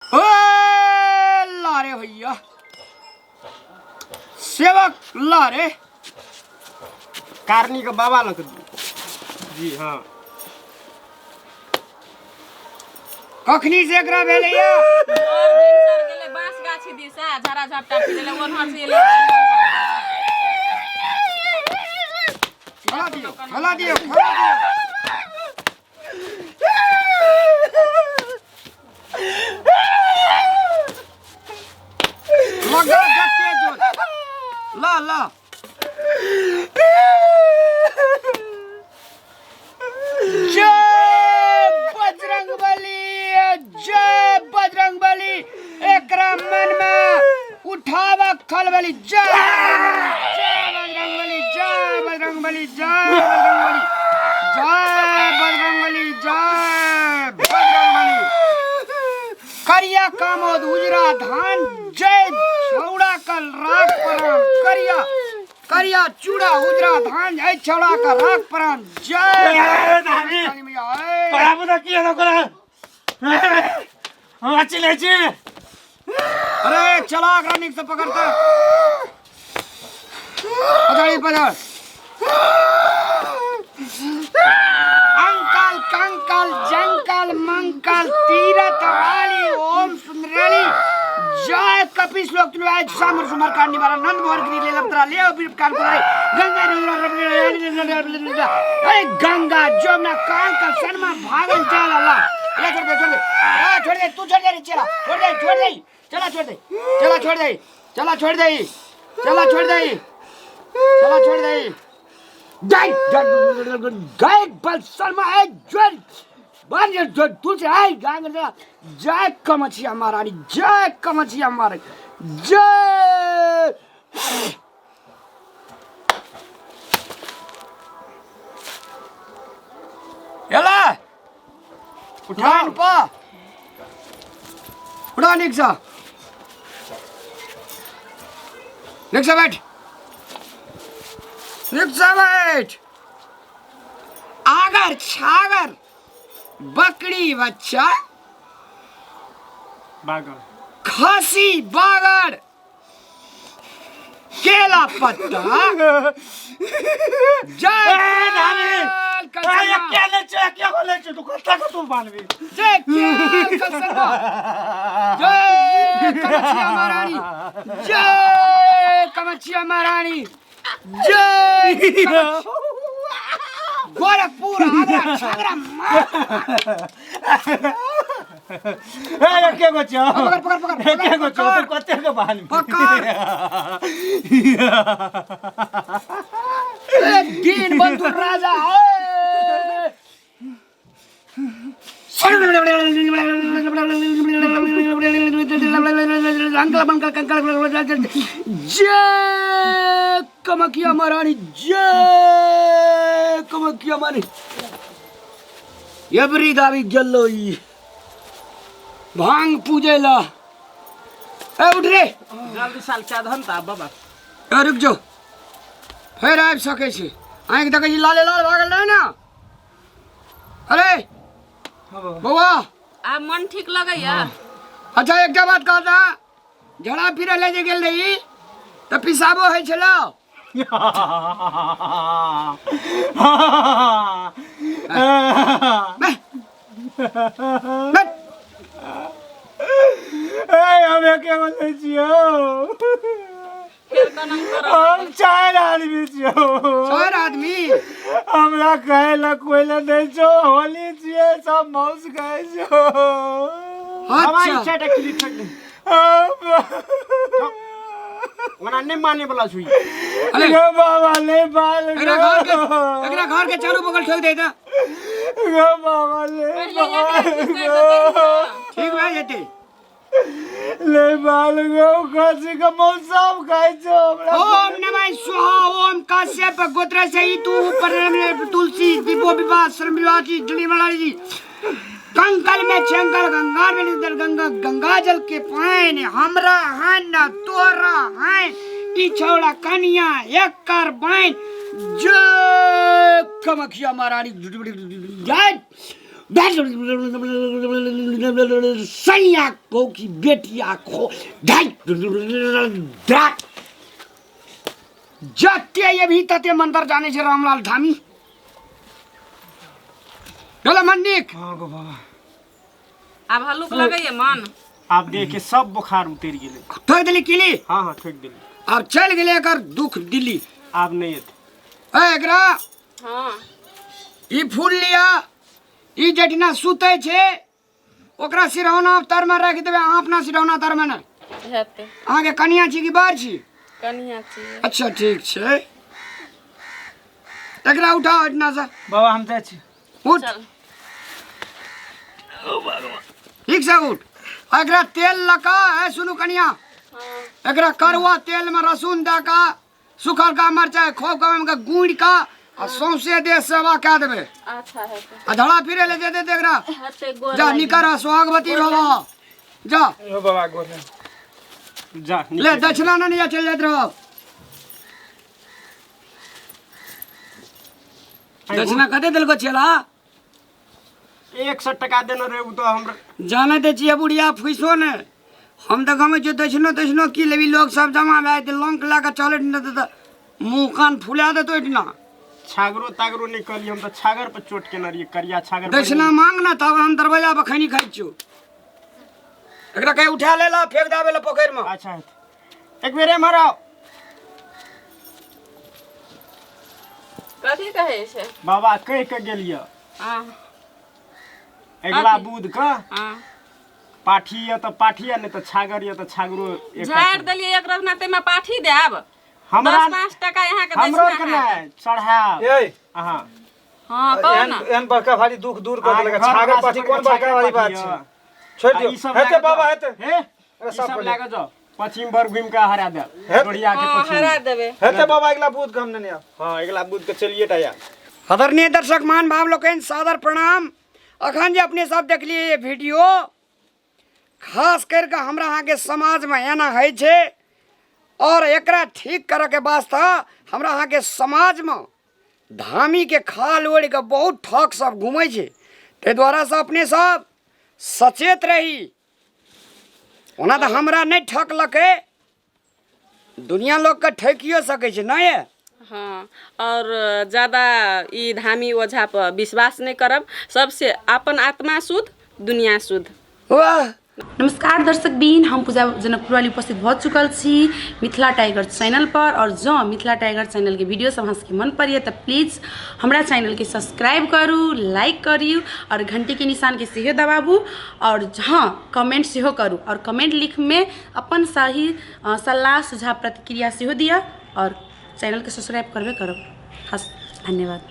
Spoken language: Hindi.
ओ लारे भैया सेवक लारे कारनी का बाबा लग जी हाँ कखनी से एकरा भेलैया और दिन सर गेले बांस गाछी दिसा झरा झपटा पिले ओनहर से एले खला दियो लगा गट्टे जोर ला जय बजरंगबली एकरा मन में उठावा खलबली जय बजरंगबली करिया कामोद उजरा धान जय छौड़ा कल राख परान करिया चूड़ा उजरा धान जय छौड़ा का राख परान जय धानी बड़ा बुदा किया ना करा हम अच्छी ले छी अरे चला ग्रानिक से पकड़ता पकड़ अंकल कंकल जंकल मंकल तीरथ वाली ओम सुंदराली जय कपि श्लोक तुलाय सामर सुमर कांडी वाला नंद मोहन की लीला लपतरा ले अभी कान कराई अरे गंगा जमुना कांकल सनमा भागल चल अल्लाह ले छोड़ दे तू छोड़ दे रे चला छोड़ दे जय बल सलमा है जय बन जो तुझे आई गांग जय कमचिया महारानी जय यला उठा निक्सा बैठ आगर छागर बकरी बच्चा बागर खासी बागर केला पत्ता जय क्या बोले तू कत्ता का तू मानवी जय कमचिया महारानी जय गोरखपुर आगरा छागरा ए के बच्चा पकड़ के बच्चा तू कत्ते का मानवी दीन बंधु राजा जय कमकिया महारानी जय कमकिया महारानी एवरी दावी जल्लोई भांग पूजेला ए उठ रे जल्दी साल क्या धन था बाबा ए रुक जो फिर आबि सकै छी आँखि देखै छी लाले लाल भागल रहे ना अरे बउआ आ मन ठीक लगैया अच्छा एकटा बात कहता झड़ा फिरे ले जे गेल रही त पिसाबो होइ छलो हमें क्या बोले छियो हम चार आदमी छियो चार आदमी हमरा कहे ला कोई ला नहीं छो होली छिए सब मौज गए छो हमारी इच्छा टकली ठक वना नहीं माने वाला छुई अरे बाबा ले बाल एकरा घर के चारों बगल ठोक दे ता बाबा ले ठीक भाई जेते ले बाल गो काशी का मौसम खाई छो हमरा ओम नमः स्वाहा ओम काश्यप गोत्र से ही तू ऊपर तुलसी दीपो विवाह श्रम विवाह की जड़ी वाला जी कंकल में चंकल गंगा में इधर गंगा जल के पाइन हमरा है न तोरा है ई छोड़ा कन्या एक कर बाइन जय कमखिया महारानी जय सैया को की बेटिया को जाते ये भी तते मंदिर जाने से रामलाल धामी बोला मंडिक। हाँ गो बाबा अब हल्लुक लगैए मन। आप देखे सब बुखार उतर गेले। ठोक दिली किली। हाँ हाँ ठोक दिली। अब चल गेले एकर दुख दिल्ली। आप नहीं एते। एकरा हाँ ई फूल लिया ई जटिना सुते छे ओकरा सिरौना तर में रख देबे। अहाँ अपना सिरौना तर में न हेते अहाँ के कनिया छी कि बार छी? कनिया छी। अच्छा ठीक छे एकरा उठाओ इतना सा। बाबा हम जाए छी। उठ चल ठीक से उठ। एकरा तेल लगा है सुनु कनिया। हाँ एकरा करुआ तेल में रसून दे का सुखल का मरचाई खोप का में गूंद का और सौंसे दे सेवा क्या देबे। अच्छा हेते आ धड़ा फिरे ले दे दे एकरा। हेते गोर जा निकर सुहागवती भवा जा ओ बाबा गोरे जा ले दक्षिणा न नहीं चल जात रहो। दक्षिणा कते दिल को चला 100 टका देना रे उ तो हमरा जाने ते छिए बुढ़िया फुसो ने हम तो गमे जो दक्षिणो की लेबी लोग सब जमा भाई ते लंक लाके चले न त मुंह कान फुला दे तो इतना छागरो तागरो निकली। हम तो छागर पर चोट के नरिए करिया छागर। दक्षिणा मांग ना तब हम दरवाजा पर खैनी खाइ छु। एकरा कहीं उठा ले ला फेंक दाबे ला पोखर में। अच्छा है एक बेरे मारो। कथी कहै छै? बाबा कह के गेलिए हाँ अगला बुध का हाँ पाठी या तो पाठी या नहीं तो छागर या तो छागरो एक झाड़ देलिए एक रत्ना ते में पाठी देब। हमरा 10-5 टका यहाँ के हमरो दक्षिणा करना है। है चढ़ा ए हां हाँ कहो ना एहन बड़का भारी दुख दूर कर देलक। छागर पाठी कोन बड़का वाली बात छै? छोड़ दियो। ई सब हेते लागे बाबा जाओ। हेते। हे अरे ई सब सब बोले। लागे जाओ पश्चिम बर घूम के हरा दे हे? बढ़िया के हाँ हरा पश्चिम। देबे। हेते बाबा अगला बुध के हम नहीं आ। हां अगला बुध के चलिए टाया। आदरणीय दर्शक मान भाव लोकन सादर प्रणाम। अखन जे अपने सब देख लिए ये वीडियो खास करके हमरा यहाँ के समाज में एना है छे और एकरा ठीक करे के वास्ते हमरा यहाँ के समाज में धामी के खाल ओढ़ के बहुत ठग सब घूमे छे। ते द्वारा से अपने सब सचेत रही। ओना तो हमरा नहीं ठकलके दुनिया लोग के ठकियो सके छे नहीं है। हाँ और ज़्यादा ई धामी ओझा पर विश्वास नहीं करब। सबसे अपन आत्मा शुद्ध दुनिया शुद्ध। वाह नमस्कार दर्शक बीन, हम पूजा जनकपुर वाली उपस्थित भऽ चुकल छी मिथिला टाइगर चैनल पर। और जँ मिथिला टाइगर चैनल के वीडियो सब अहाँ सबके मन पड़िए तो प्लीज़ हमरा चैनल के सब्सक्राइब करू, लाइक करियो और घंटी के निशान के सेहो दबाबू। और हाँ कमेंट सेहो करू और कमेंट लिख में अपन सही सलाह सुझाव प्रतिक्रिया सेहो दिया और चैनल के सब्सक्राइब करबे करो। खास धन्यवाद।